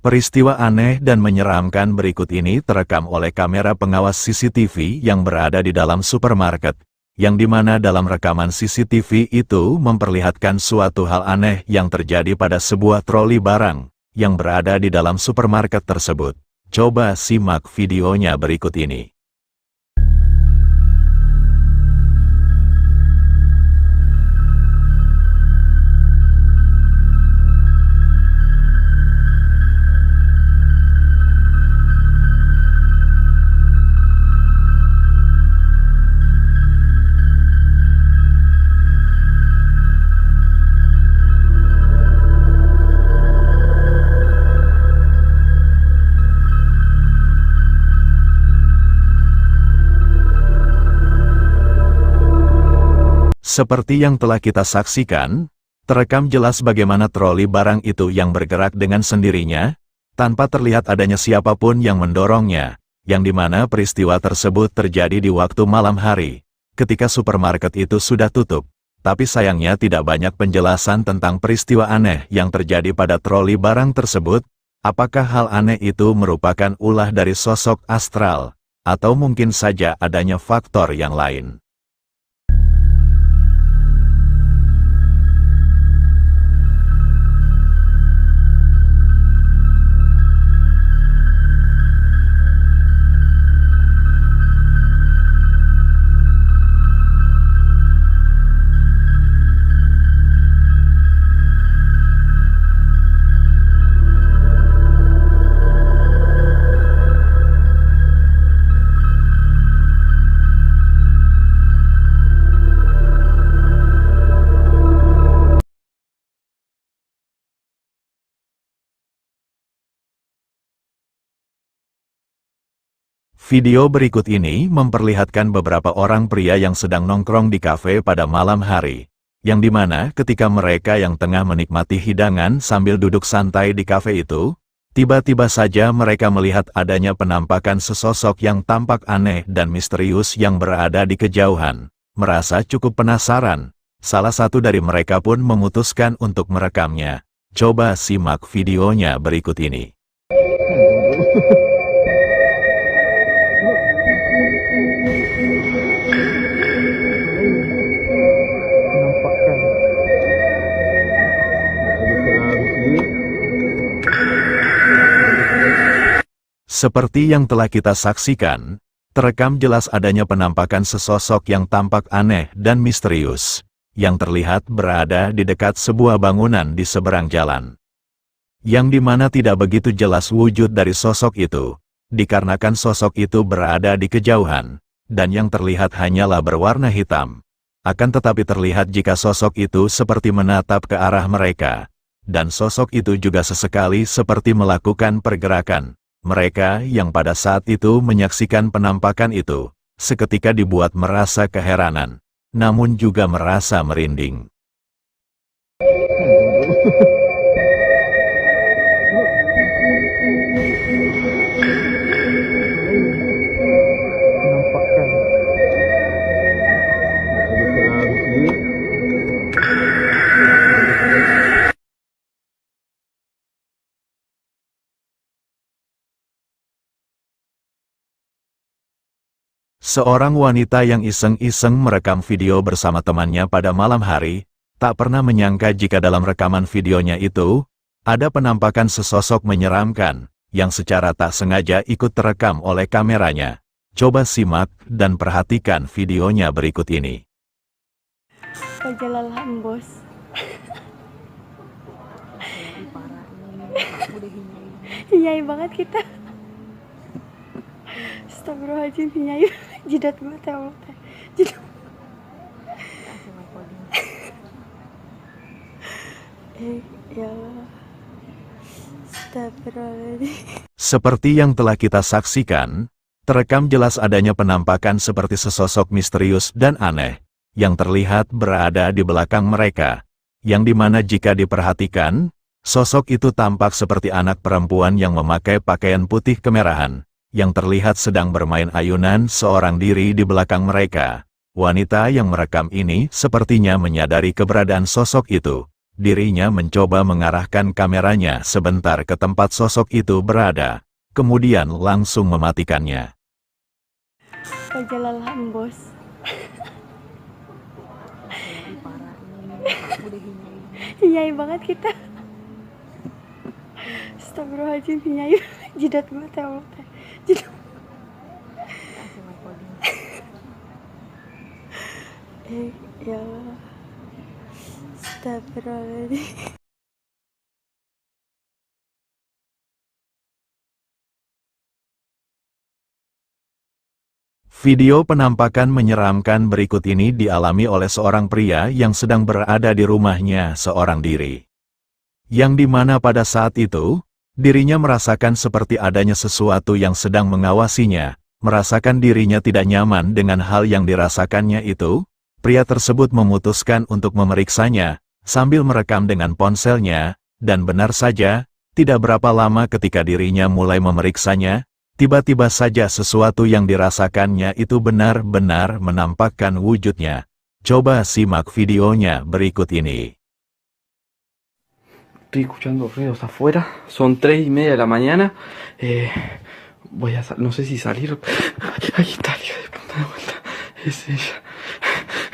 Peristiwa aneh dan menyeramkan berikut ini terekam oleh kamera pengawas CCTV yang berada di dalam supermarket, yang dimana dalam rekaman CCTV itu memperlihatkan suatu hal aneh yang terjadi pada sebuah troli barang yang berada di dalam supermarket tersebut. Coba simak videonya berikut ini. Seperti yang telah kita saksikan, terekam jelas bagaimana troli barang itu yang bergerak dengan sendirinya, tanpa terlihat adanya siapapun yang mendorongnya, yang dimana peristiwa tersebut terjadi di waktu malam hari, ketika supermarket itu sudah tutup. Tapi sayangnya tidak banyak penjelasan tentang peristiwa aneh yang terjadi pada troli barang tersebut. Apakah hal aneh itu merupakan ulah dari sosok astral, atau mungkin saja adanya faktor yang lain? Video berikut ini memperlihatkan beberapa orang pria yang sedang nongkrong di kafe pada malam hari, yang dimana ketika mereka yang tengah menikmati hidangan sambil duduk santai di kafe itu, tiba-tiba saja mereka melihat adanya penampakan sesosok yang tampak aneh dan misterius yang berada di kejauhan. Merasa cukup penasaran, salah satu dari mereka pun memutuskan untuk merekamnya. Coba simak videonya berikut ini. Seperti yang telah kita saksikan, terekam jelas adanya penampakan sesosok yang tampak aneh dan misterius, yang terlihat berada di dekat sebuah bangunan di seberang jalan. Yang dimana tidak begitu jelas wujud dari sosok itu, dikarenakan sosok itu berada di kejauhan, dan yang terlihat hanyalah berwarna hitam. Akan tetapi terlihat jika sosok itu seperti menatap ke arah mereka, dan sosok itu juga sesekali seperti melakukan pergerakan. Mereka yang pada saat itu menyaksikan penampakan itu, seketika dibuat merasa keheranan, namun juga merasa merinding. Seorang wanita yang iseng-iseng merekam video bersama temannya pada malam hari, tak pernah menyangka jika dalam rekaman videonya itu, ada penampakan sesosok menyeramkan, yang secara tak sengaja ikut terekam oleh kameranya. Coba simak dan perhatikan videonya berikut ini. Perjalanan bos. Hinyai banget kita. Astagfirullahaladzim, hinyai. Jidat gue teh Allah teh. Jidat. Ya Allah. Astagfirullahaladzim. Seperti yang telah kita saksikan, terekam jelas adanya penampakan seperti sesosok misterius dan aneh, yang terlihat berada di belakang mereka, yang dimana jika diperhatikan, sosok itu tampak seperti anak perempuan yang memakai pakaian putih kemerahan, yang terlihat sedang bermain ayunan seorang diri di belakang mereka. Wanita yang merekam ini sepertinya menyadari keberadaan sosok itu, Dirinya mencoba mengarahkan kameranya sebentar ke tempat sosok itu berada, kemudian langsung mematikannya. Pajalalhan bos. Hinyai banget kita. Astagfirullahaladzim, hinyai. Jidat gue teh Allah teh. Jidat. Ya Allah. Astagfirullahaladzim. Video penampakan menyeramkan berikut ini dialami oleh seorang pria yang sedang berada di rumahnya seorang diri. Yang dimana pada saat itu, dirinya merasakan seperti adanya sesuatu yang sedang mengawasinya, merasakan dirinya tidak nyaman dengan hal yang dirasakannya itu, pria tersebut memutuskan untuk memeriksanya, sambil merekam dengan ponselnya, dan benar saja, tidak berapa lama ketika dirinya mulai memeriksanya, tiba-tiba saja sesuatu yang dirasakannya itu benar-benar menampakkan wujudnya. Coba simak videonya berikut ini. Estoy escuchando ruidos afuera, son 3:30 de la mañana. Voy a no sé si salir. Ahí está, hija de puta de vuelta. Es ella.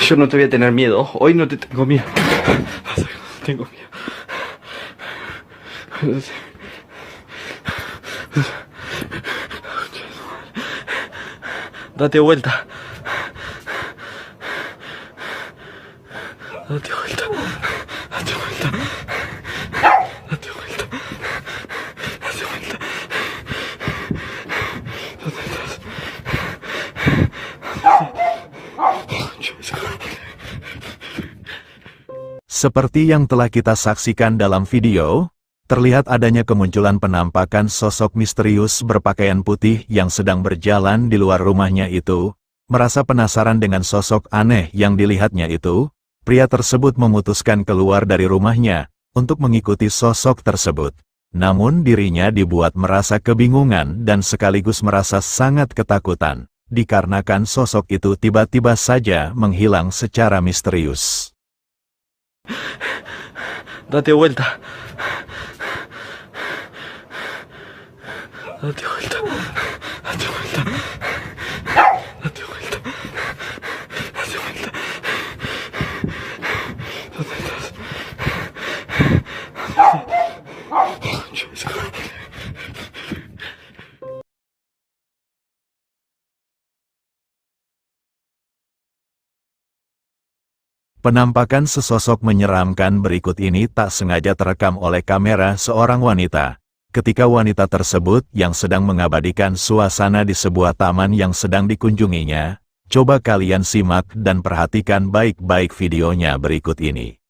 Yo no te voy a tener miedo. Hoy no te tengo miedo. Vas a ver, no tengo miedo. Date vuelta. Date vuelta. Date vuelta. Date vuelta. Date vuelta. ¿Dónde estás? Seperti yang telah kita saksikan dalam video, terlihat adanya kemunculan penampakan sosok misterius berpakaian putih yang sedang berjalan di luar rumahnya itu. Merasa penasaran dengan sosok aneh yang dilihatnya itu, pria tersebut memutuskan keluar dari rumahnya untuk mengikuti sosok tersebut. Namun dirinya dibuat merasa kebingungan dan sekaligus merasa sangat ketakutan, dikarenakan sosok itu tiba-tiba saja menghilang secara misterius. Date vuelta. Date vuelta. Date vuelta. Date vuelta. Date vuelta. ¿Dónde estás? Penampakan sesosok menyeramkan berikut ini tak sengaja terekam oleh kamera seorang wanita. Ketika wanita tersebut yang sedang mengabadikan suasana di sebuah taman yang sedang dikunjunginya, coba kalian simak dan perhatikan baik-baik videonya berikut ini.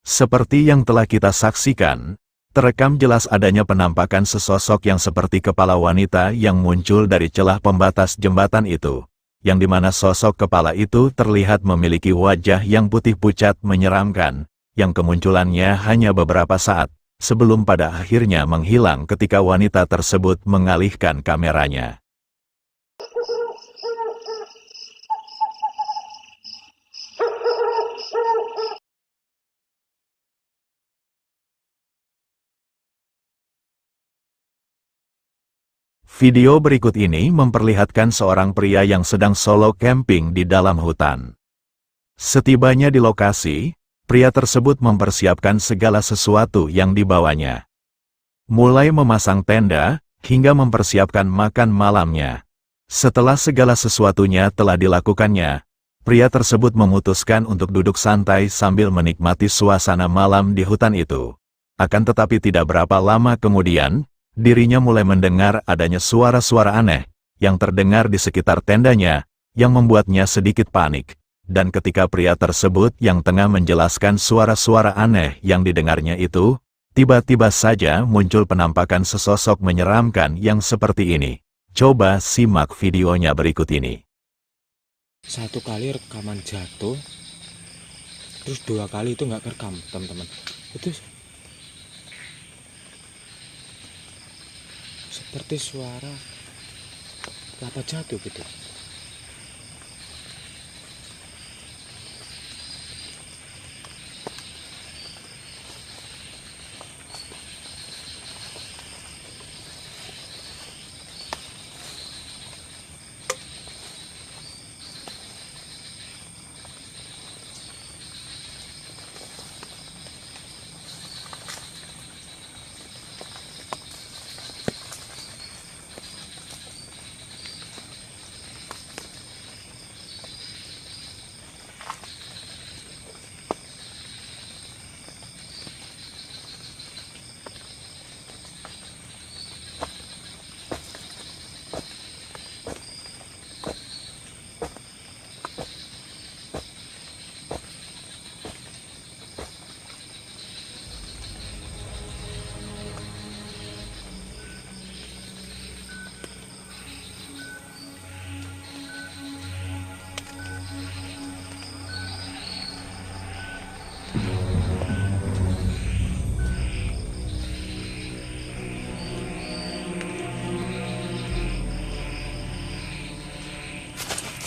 Seperti yang telah kita saksikan, terekam jelas adanya penampakan sesosok yang seperti kepala wanita yang muncul dari celah pembatas jembatan itu, yang dimana sosok kepala itu terlihat memiliki wajah yang putih pucat menyeramkan, yang kemunculannya hanya beberapa saat, sebelum pada akhirnya menghilang ketika wanita tersebut mengalihkan kameranya. Video berikut ini memperlihatkan seorang pria yang sedang solo camping di dalam hutan. Setibanya di lokasi, pria tersebut mempersiapkan segala sesuatu yang dibawanya. Mulai memasang tenda, hingga mempersiapkan makan malamnya. Setelah segala sesuatunya telah dilakukannya, pria tersebut memutuskan untuk duduk santai sambil menikmati suasana malam di hutan itu. Akan tetapi tidak berapa lama kemudian, dirinya mulai mendengar adanya suara-suara aneh yang terdengar di sekitar tendanya, yang membuatnya sedikit panik. Dan ketika pria tersebut yang tengah menjelaskan suara-suara aneh yang didengarnya itu, tiba-tiba saja muncul penampakan sesosok menyeramkan yang seperti ini. Coba simak videonya berikut ini. Satu kali rekaman jatuh, terus 2 kali itu nggak kerekam, teman-teman. Itu seperti suara kelapa jatuh gitu.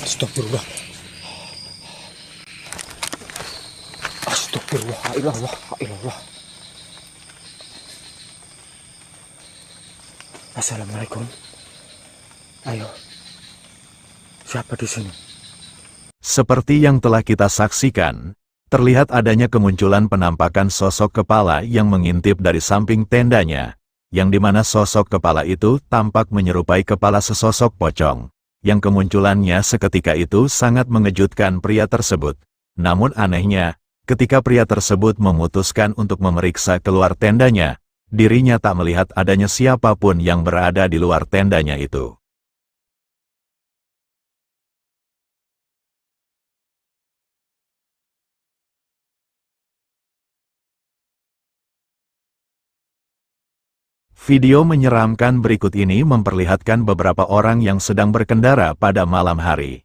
Astagfirullah. Astagfirullahaladzim. Assalamualaikum. Ayo. Siapa di sini? Seperti yang telah kita saksikan, terlihat adanya kemunculan penampakan sosok kepala yang mengintip dari samping tendanya, yang dimana sosok kepala itu tampak menyerupai kepala sesosok pocong, yang kemunculannya seketika itu sangat mengejutkan pria tersebut. Namun anehnya, ketika pria tersebut memutuskan untuk memeriksa keluar tendanya, dirinya tak melihat adanya siapapun yang berada di luar tendanya itu. Video menyeramkan berikut ini memperlihatkan beberapa orang yang sedang berkendara pada malam hari.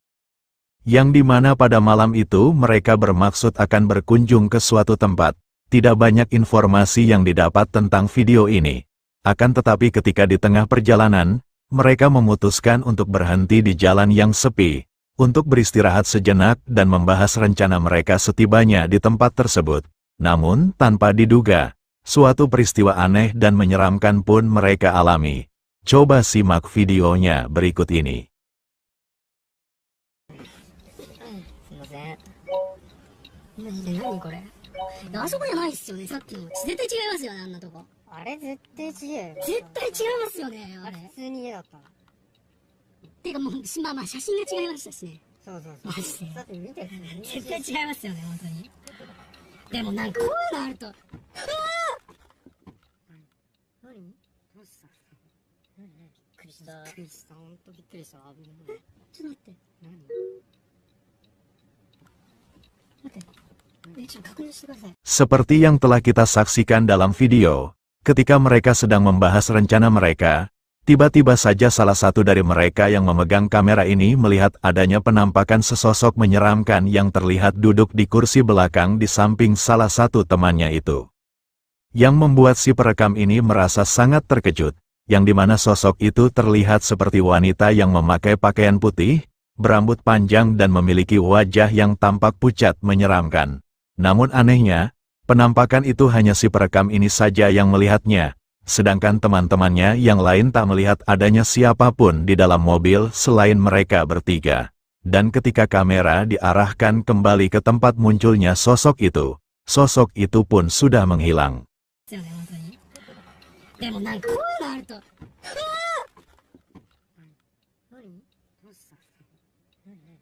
Yang dimana pada malam itu mereka bermaksud akan berkunjung ke suatu tempat. Tidak banyak informasi yang didapat tentang video ini. Akan tetapi ketika di tengah perjalanan, mereka memutuskan untuk berhenti di jalan yang sepi, untuk beristirahat sejenak dan membahas rencana mereka setibanya di tempat tersebut. Namun, tanpa diduga, suatu peristiwa aneh dan menyeramkan pun mereka alami. Coba simak videonya berikut ini. 何これあそこじゃないっすよね、さっきの。絶対違いますよね、あんなとこ。あれ絶対違うよ。絶対違いますよね、あれ。普通に家だったの。てかもう、まあまあ写真が違いましたしね。そうそうマジで。だって見て絶対違いますよね、本当に。でもなんかこういうのあると、何どうした何びっくりした。びっくりした。ほんとびっくりした。危ない。ちょっと待って。何待って。ちょっと確認してください。 Seperti yang telah kita saksikan dalam video, ketika mereka sedang membahas rencana mereka, tiba-tiba saja salah satu dari mereka yang memegang kamera ini melihat adanya penampakan sesosok menyeramkan yang terlihat duduk di kursi belakang di samping salah satu temannya itu. Yang membuat si perekam ini merasa sangat terkejut, yang dimana sosok itu terlihat seperti wanita yang memakai pakaian putih, berambut panjang dan memiliki wajah yang tampak pucat menyeramkan. Namun anehnya, penampakan itu hanya si perekam ini saja yang melihatnya, sedangkan teman-temannya yang lain tak melihat adanya siapapun di dalam mobil selain mereka bertiga. Dan ketika kamera diarahkan kembali ke tempat munculnya sosok itu pun sudah menghilang. ですよね、本当に。でもなんかこういうのあると、何どうした何びっ